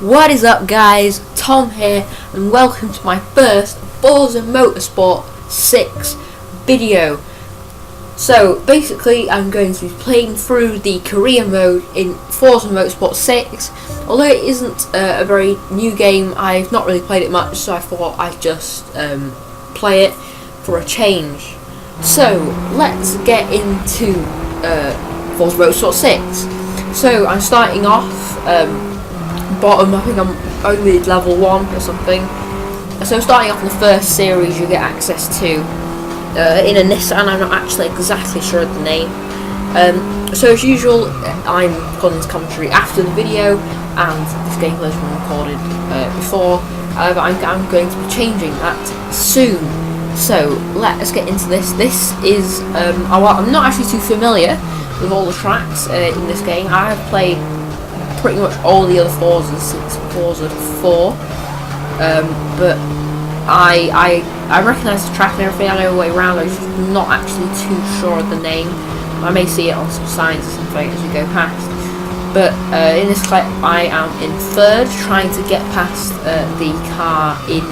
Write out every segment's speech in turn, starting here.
What is up, guys? Tom here, and welcome to my first Forza Motorsport 6 video. So basically I'm going to be playing through the career mode in Forza Motorsport 6. Although it isn't a very new game, I've not really played it much, so I thought I'd just play it for a change. So let's get into Forza Motorsport 6. So I'm starting off bottom. I think I'm only level 1 or something. So starting off in the first series, you get access to in a Nissan. I'm not actually exactly sure of the name. So as usual, I'm calling this commentary after the video, and this gameplay has been recorded before. However, I'm going to be changing that soon. So let's get into this. This is I'm not actually too familiar with all the tracks in this game. I have played pretty much all the other Forzas since Forza 4, but I recognise the track and everything. I know the way around. I'm just not actually too sure of the name. I may see it on some signs or something as we go past. But in this clip, I am in third, trying to get past the car in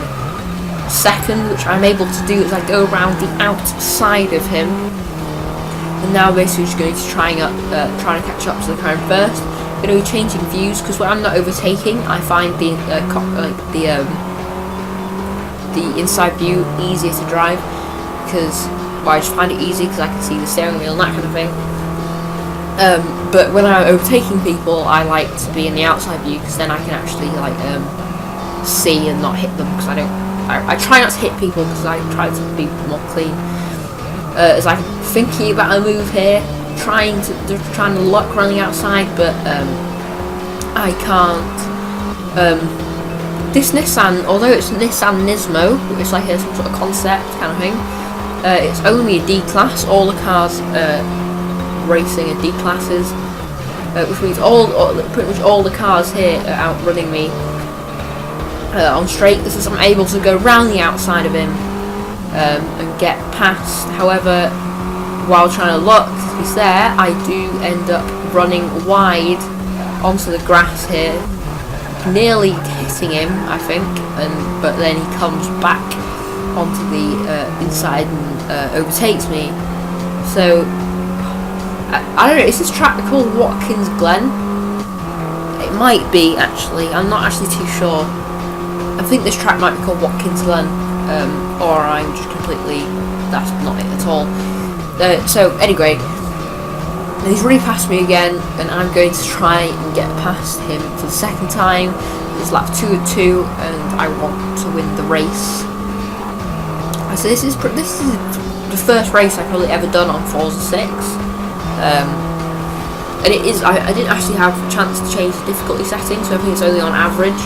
second, which I'm able to do as I go around the outside of him. And now basically just going to trying to catch up to the car in first. Going to be changing views because when I'm not overtaking, I find the inside view easier to drive, because I just find it easy because I can see the steering wheel and that kind of thing. But when I'm overtaking people, I like to be in the outside view because then I can actually see and not hit them, because I try not to hit people because I try to be more clean. As I'm thinking about a move here, trying to lock around the outside, but I can't. This Nissan, although it's Nissan Nismo, it's like some sort of concept kind of thing, it's only a D class. All the cars racing are D classes, which means pretty much all the cars here are outrunning me on straight. This is I'm able to go round the outside of him and get past. However, while trying to look, he's there, I do end up running wide onto the grass here, nearly hitting him, I think, but then he comes back onto the inside and overtakes me. So I don't know, is this track called Watkins Glen? It might be, actually. I'm not actually too sure. I think this track might be called Watkins Glen, or I'm just completely, that's not it at all. So anyway, he's really passed me again, and I'm going to try and get past him for the second time. It's lap 2 of 2, and I want to win the race. So this is the first race I've probably ever done on Forza 6, and it is. I didn't actually have a chance to change the difficulty setting, so I think it's only on average.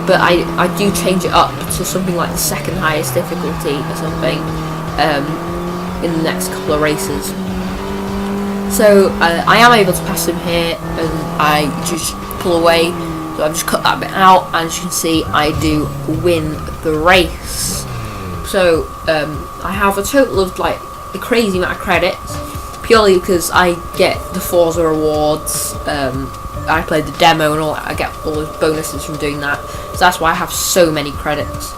But I do change it up to something like the second highest difficulty or something in the next couple of races. So I am able to pass him here, and I just pull away. So I've just cut that bit out, and as you can see, I do win the race. So I have a total of like a crazy amount of credits, purely because I get the Forza awards. I played the demo and all that. I get all those bonuses from doing that. So that's why I have so many credits.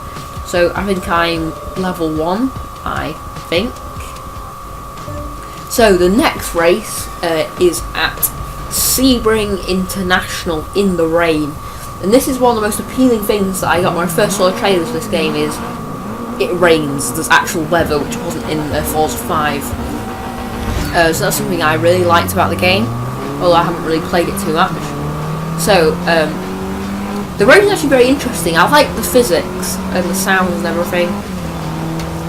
So I think I'm level 1, I think. So the next race is at Sebring International in the rain. And this is one of the most appealing things that I got when I first saw the trailers for this game, is it rains. There's actual weather, which wasn't in Forza 5. So that's something I really liked about the game, although I haven't really played it too much. So the rain is actually very interesting. I like the physics and the sounds and everything,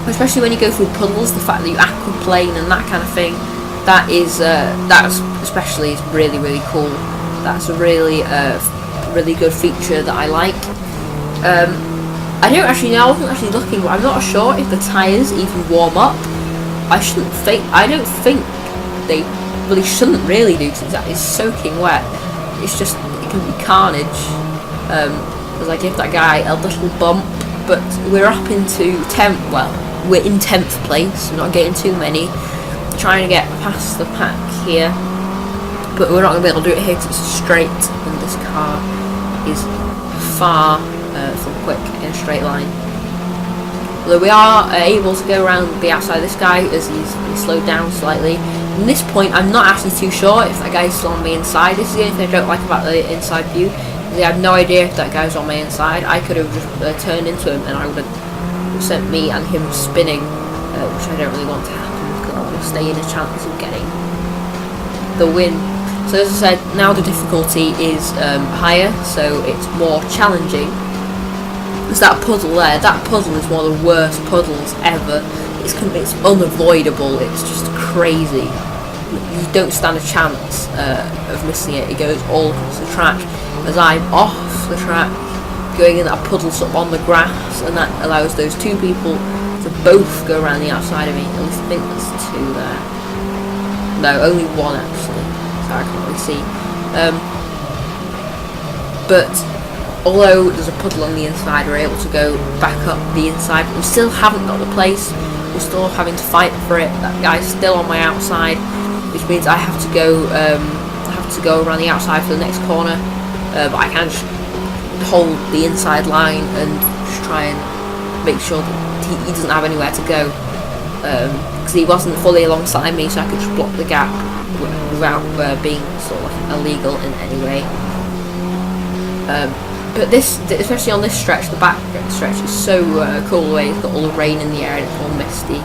especially when you go through puddles. The fact that you aquaplane and that kind of thing, that's especially is really, really cool. That's a really really good feature that I like. I don't actually know. I wasn't actually looking, but I'm not sure if the tyres even warm up. I don't think they really shouldn't really do, because it's soaking wet. It's just, it can be carnage. Because I gave that guy a little bump, but we're up into 10th. Well, we're in 10th place. We're not getting too many. Trying to get past the pack here, but we're not going to be able to do it here because it's straight, and this car is far from quick in a straight line. Although we are able to go around the outside of this guy as he's slowed down slightly. At this point, I'm not actually too sure if that guy's still on the inside. This is the only thing I don't like about the inside view. I have no idea if that guy's on my inside. I could have just turned into him and I would have sent me and him spinning, which I don't really want to happen because I want to stay in a chance of getting the win. So as I said, now the difficulty is higher, so it's more challenging. There's that puzzle there. That puzzle is one of the worst puzzles ever. It's unavoidable. It's just crazy. You don't stand a chance of missing it. It goes all across the track. As I'm off the track, going in that puddle sort of on the grass, and that allows those two people to both go around the outside of me. At least I think there's two there. No, only one actually. So I can't really see. But although there's a puddle on the inside, we're able to go back up the inside. But we still haven't got the place. We're still having to fight for it. That guy's still on my outside, which means I have to go. Around the outside for the next corner. But I can just hold the inside line and just try and make sure that he doesn't have anywhere to go, because he wasn't fully alongside me, so I could just block the gap without being sort of like illegal in any way. But this, especially on this stretch, the back stretch is so cool the way it's got all the rain in the air and it's all misty.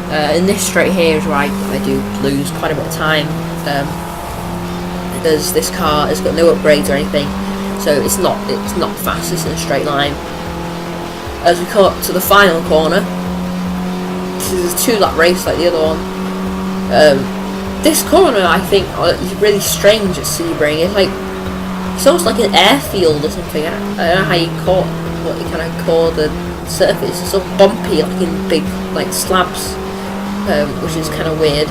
And this straight here is where I do lose quite a bit of time. Because this car has got no upgrades or anything, so it's not fast. It's in a straight line. As we come up to the final corner, this is a 2-lap race like the other one. This corner, I think, is really strange at Sebring. It's almost like an airfield or something. I don't know how what you kind of call the surface. It's sort of bumpy, like in big slabs, which is kind of weird.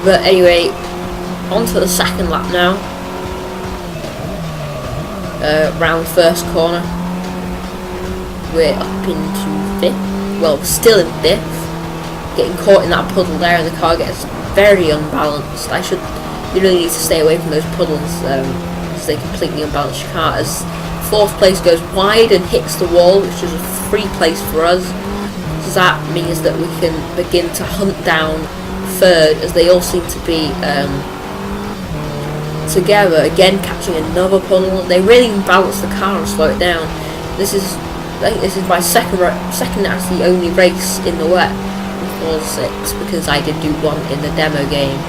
But anyway, on to the second lap now. Round the first corner. We're up into 5th. Well, still in 5th. Getting caught in that puddle there, and the car gets very unbalanced. You really need to stay away from those puddles, because they completely unbalance your car. As 4th place goes wide and hits the wall, which is a free place for us. So that means that we can begin to hunt down 3rd, as they all seem to be together, again catching another puddle. They really balance the car and slow it down. I think this is my second actually only race in the wet in Forza 6, because I did do one in the demo game.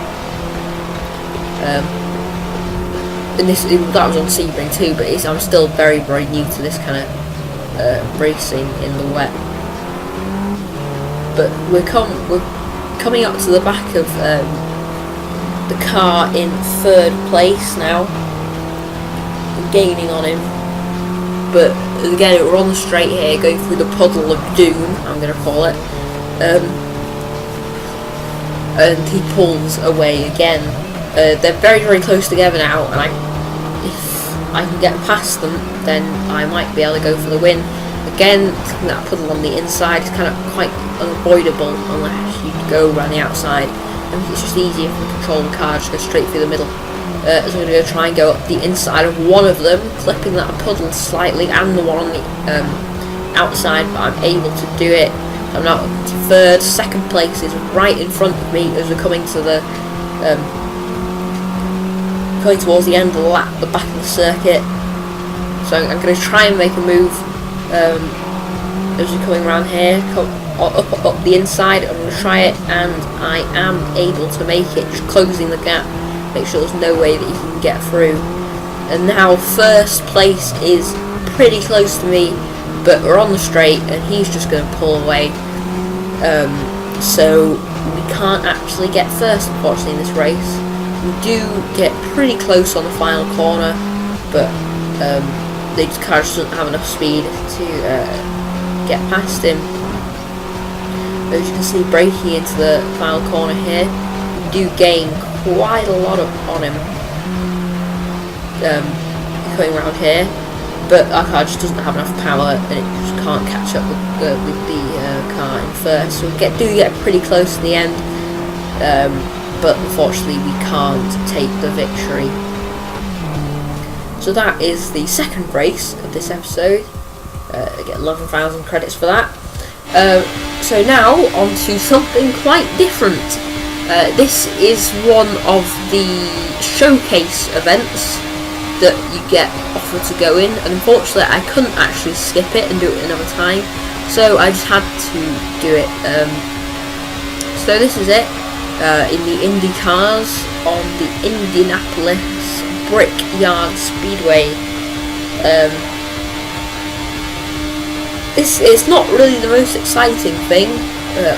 And that was on Sebring too, but I'm still very, very new to this kind of racing in the wet. But we're coming up to the back of the car in 3rd place now, gaining on him. But again, we're on the straight here, going through the puddle of doom, I'm going to call it. And he pulls away again. They're very, very close together now, and if I can get past them, then I might be able to go for the win. Again, that puddle on the inside is kind of quite unavoidable unless you go around the outside. And it's just easier to control the car, just go straight through the middle. So I'm going to go try and go up the inside of one of them, clipping that puddle slightly, and the one on the outside, but I'm able to do it. I'm now up to 3rd. 2nd place is right in front of me as we're coming to the coming towards the end of the lap, the back of the circuit. So I'm going to try and make a move as we're coming around here, up the inside. I'm going to try it, and I am able to make it, just closing the gap, make sure there's no way that you can get through. And now 1st place is pretty close to me, but we're on the straight and he's just going to pull away. So we can't actually get 1st, unfortunately, in this race. We do get pretty close on the final corner, but the car just doesn't have enough speed to get past him. As you can see, braking into the final corner here, we do gain quite a lot on him coming around here, but our car just doesn't have enough power and it just can't catch up with the car in 1st. So we do get pretty close in the end, but unfortunately we can't take the victory. So that is the second race of this episode. I get 11,000 credits for that. So now on to something quite different. This is one of the showcase events that you get offered to go in, and unfortunately I couldn't actually skip it and do it another time, so I just had to do it. So this is it, in the Indy cars on the Indianapolis Brickyard Speedway. This is not really the most exciting thing,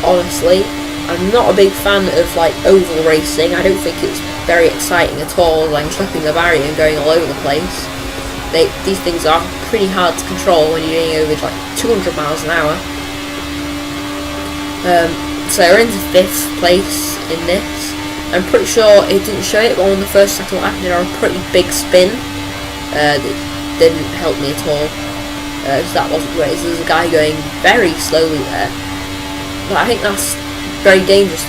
honestly. I'm not a big fan of like oval racing. I don't think it's very exciting at all. Like tripping the barrier and going all over the place. These things are pretty hard to control when you're going over like 200 miles an hour. So we're into 5th place in this. I'm pretty sure it didn't show it, but on the first second lap did a pretty big spin. That didn't help me at all. So that wasn't great. So there's a guy going very slowly there. But I think that's very dangerous.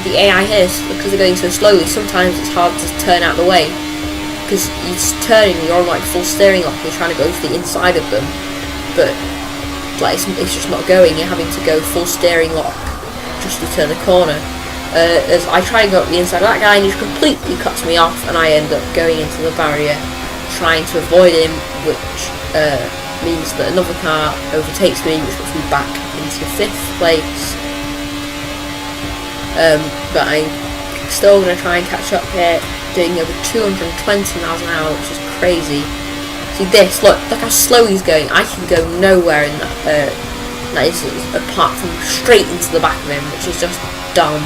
The AI here, because they're going so slowly, sometimes it's hard to turn out the way, because you're just turning, you're on like full steering lock, you're trying to go to the inside of them, but like it's just not going. You're having to go full steering lock just to turn the corner. As I try and go up the inside of that guy, and he just completely cuts me off, and I end up going into the barrier trying to avoid him, which means that another car overtakes me, which puts me back into 5th place. But I'm still going to try and catch up here, doing over 220 miles an hour, which is crazy. See this, look how slow he's going. I can go nowhere in that instance, apart from straight into the back of him, which is just dumb.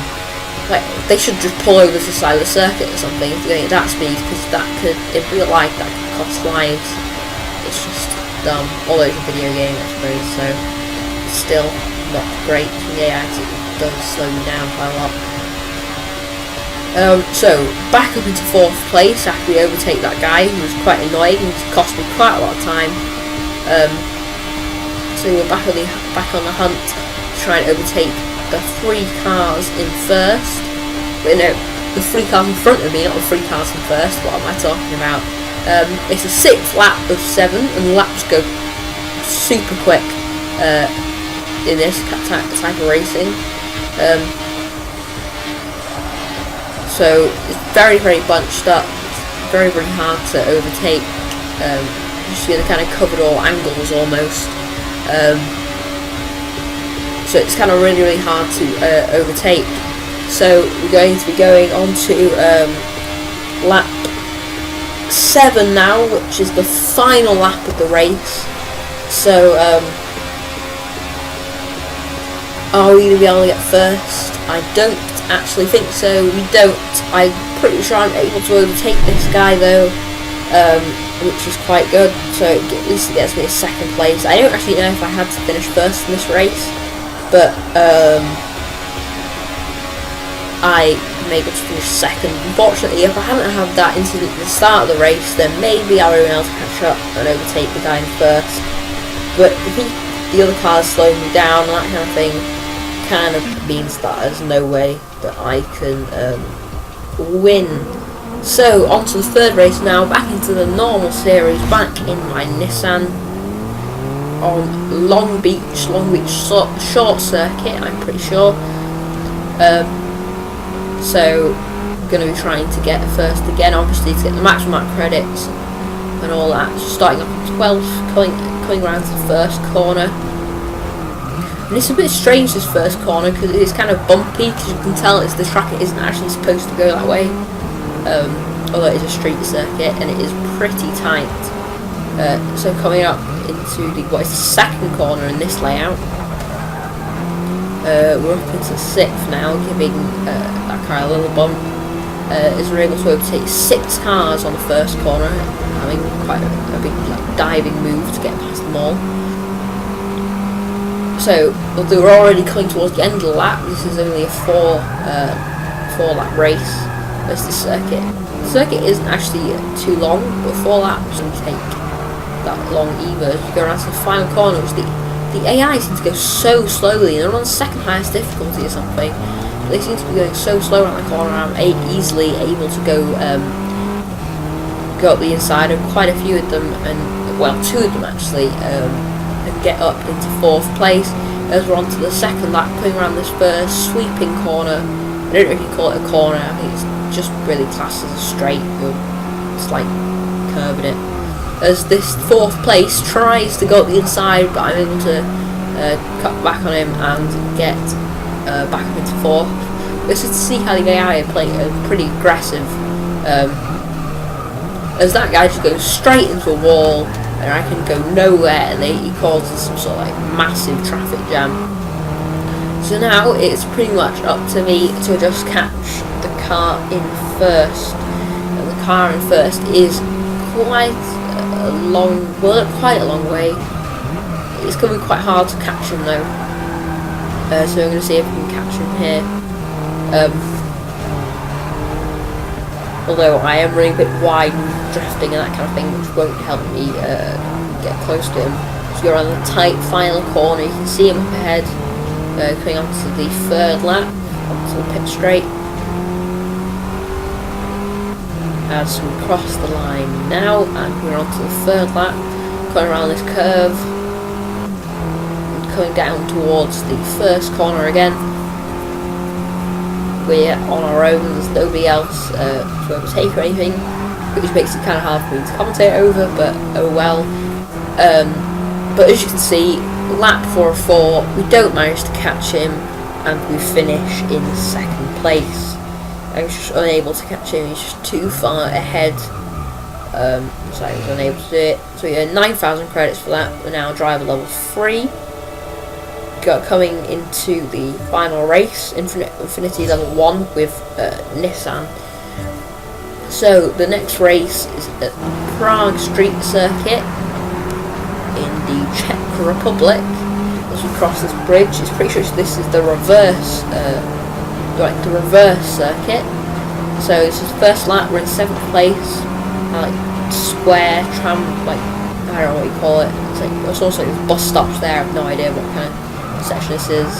Like, they should just pull over to the side of the circuit or something if they're going at that speed, because that could, in real life, that could cost lives. It's just dumb. Although it's a video game, I suppose, so it's still not great. Yeah, it does slow me down quite a lot. So back up into 4th place after we overtake that guy who was quite annoying and cost me quite a lot of time. So we're back on the hunt to try and overtake the 3 cars in first. But no, the 3 cars in front of me, not the 3 cars in first. What am I talking about? It's a 6th lap of 7, and the laps go super quick in this type of racing. So it's very, very bunched up. It's very, very hard to overtake. Just going to kind of cover all angles almost. So it's kind of really, really hard to overtake. So we're going to be going on to lap 7 now, which is the final lap of the race. So are we going to be able to get first? I don't actually think so. We don't. I'm pretty sure I'm able to overtake this guy though, which is quite good. So at least it gets me a 2nd place. I don't actually know if I had to finish first in this race, but I am able to finish 2nd. Unfortunately, if I hadn't had that incident at the start of the race, then maybe I would have been able to catch up and overtake the guy in first. But the other cars slowing me down and that kind of thing kind of means that there's no way that I can win. So on to the 3rd race now, back into the normal series, back in my Nissan on Long Beach short circuit, I'm pretty sure. So I'm going to be trying to get first again, obviously, to get the maximum amount of credits and all that. So starting off in 12th, coming around to the 1st corner. And it's a bit strange, this 1st corner, because it's kind of bumpy, because you can tell the track isn't actually supposed to go that way. Although it is a street circuit, and it is pretty tight. So coming up into what is the 2nd corner in this layout. We're up into 6th now, giving that car a little bump. As we're able to overtake 6 cars on the 1st corner, having quite a big diving move to get past them all. So, although we're already coming towards the end of the lap, this is only a 4 lap race. There's the circuit. The circuit isn't actually too long, but 4 laps doesn't take that long either. As you go around to the final corner, which the AI seems to go so slowly, and they're on the 2nd highest difficulty or something. But they seem to be going so slow around the corner. I'm easily able to go go up the inside of quite a few of them, and well, 2 of them actually, and get up into 4th place. As we're on to the 2nd lap, coming around this first sweeping corner. I don't know if you call it a corner, I think it's just really classed as a straight, or it's like curving it. As this 4th place tries to go up the inside, but I'm able to cut back on him and get back up into 4th. This is to see how the AI are playing pretty aggressive. As that guy just goes straight into a wall, and I can go nowhere, and he causes some sort of like massive traffic jam. So now it's pretty much up to me to just catch the car in 1st, and the car in 1st is quite a long, well, not quite a long way. It's going to be quite hard to catch him though. So I'm going to see if we can catch him here. Although I am running a bit wide and drifting and that kind of thing, which won't help me get close to him. So you're on the tight final corner, you can see him up ahead, coming onto the 3rd lap, onto the pit straight. As we cross the line now, and we're onto the 3rd lap, going around this curve, and coming down towards the 1st corner again. We're on our own, there's nobody else to overtake or anything, which makes it kind of hard for me to commentate over, but oh well. But as you can see, lap 4 of 4, we don't manage to catch him, and we finish in 2nd place. I was just unable to catch him, he's just too far ahead, so I was unable to do it. So we earned 9,000 credits for that. We're now driver level 3. Coming into the final race, Infinity level 1 with Nissan. So the next race is at Prague Street Circuit in the Czech Republic. As we cross this bridge, it's pretty sure this is the reverse, the reverse circuit. So this is 1st lap, we're in 7th place. Like square tram, like I don't know what you call it. It's like it's also like bus stops there. I have no idea what kind of section this is.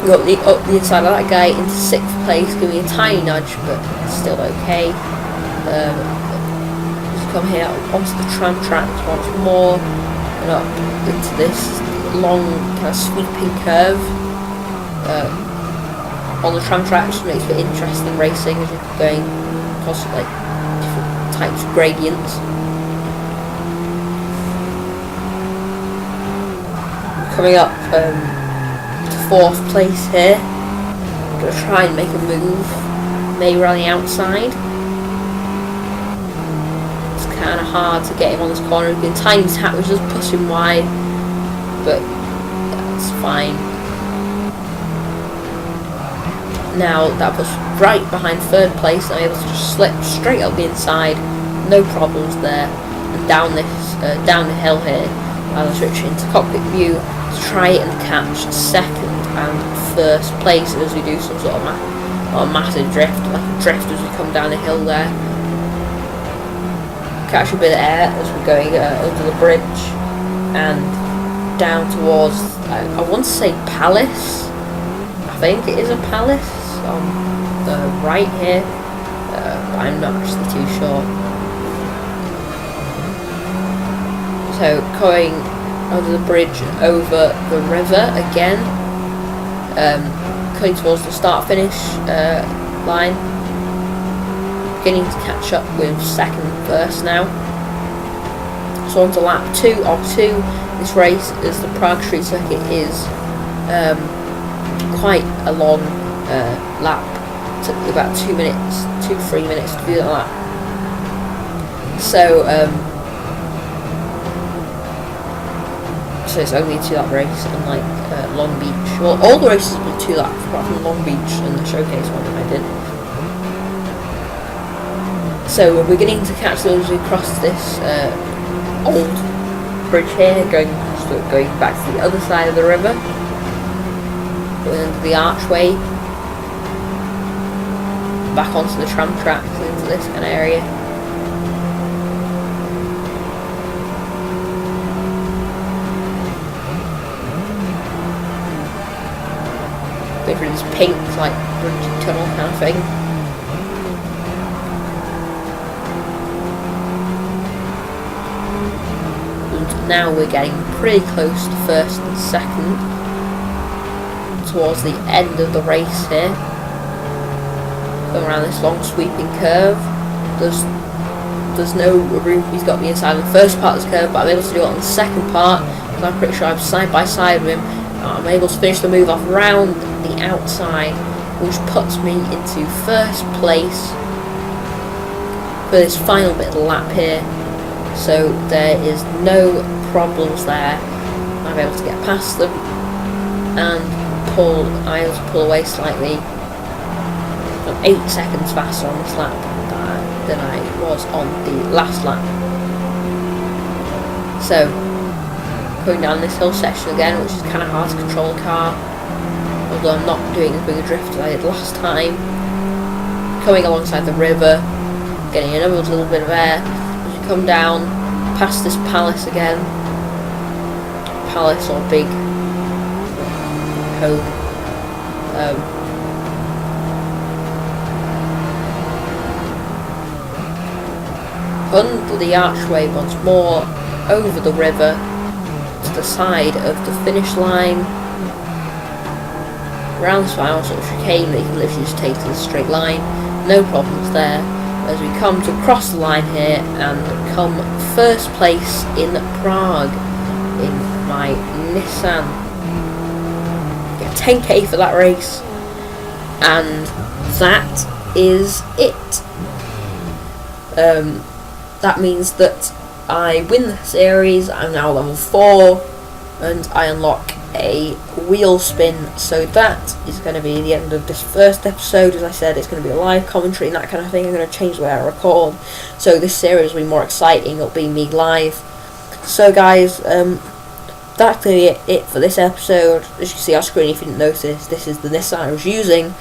We got up the inside of that guy into 6th place, giving me a tiny nudge, but still okay. Just come here onto the tram tracks once more, and up into this long kind of sweeping curve on the tram tracks. Makes it interesting racing as you're going across like different types of gradients. Coming up to 4th place here. I'm going to try and make a move, maybe around the outside. It's kind of hard to get him on this corner. He's been tiny tap, which just push him wide, but that's fine. Now that puts right behind 3rd place, I'm able to just slip straight up the inside, no problems there, and down this down the hill here. I'll switch into cockpit view to try and catch 2nd and 1st place as we do some sort of massive drift, like a drift as we come down the hill there. Catch a bit of air as we're going under the bridge and down towards, I want to say Palace. I think it is a Palace on the right here, but I'm not actually too sure. So going under the bridge and over the river again, coming towards the start-finish line, beginning to catch up with 2nd and 1st now. So on to lap 2 of 2. This race, as the Prague Street Circuit is quite a long lap. It took me about 2 minutes, 2-3 minutes to do that lap. So it's only a 2-lap race, unlike Long Beach. Well, all the races were 2 laps, apart from Long Beach and the showcase one that I did. So we're beginning to catch those as we cross this old bridge here, going back to the other side of the river, going under the archway, back onto the tram tracks into this kind of area. Going through this pink, like, bridge tunnel kind of thing. now we're getting pretty close to first and second, towards the end of the race here. Going around this long sweeping curve. There's no room for me to go up the inside of the first part of this curve, but I'm able to do it on the second part, because I'm pretty sure I'm side by side with him. I'm able to finish the move off round the outside, which puts me into first place for this final bit of the lap here. So there is no problems there. I'm able to get past them and I'm able to pull away slightly. I'm 8 seconds faster on this lap than I was on the last lap. So, going down this hill section again, which is kind of hard to control the car, although I'm not doing as big a drift as I did last time. Coming alongside the river, getting another little bit of air as you come down past this palace again. Palace or big home. Under the archway once more, over the river to the side of the finish line, around this final sort of chicane that you can literally just take to the straight line, no problems there, as we come to cross the line here and come first place in Prague in my Nissan. Get 10k for that race, and that is it. That means that I win the series. I'm now level 4 and I unlock a wheel spin, so that is going to be the end of this first episode. As I said, it's going to be a live commentary and that kind of thing. I'm going to change the way I record, so this series will be more exciting. It'll be me live. So guys, that's going to be it for this episode. As you can see on screen, if you didn't notice, this is the Nissan I was using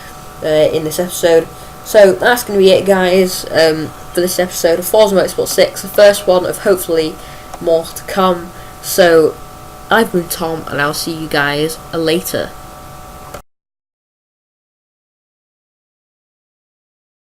in this episode. So that's going to be it, guys, for this episode of Forza Motorsport 6, the first one of hopefully more to come. So I've been Tom, and I'll see you guys later.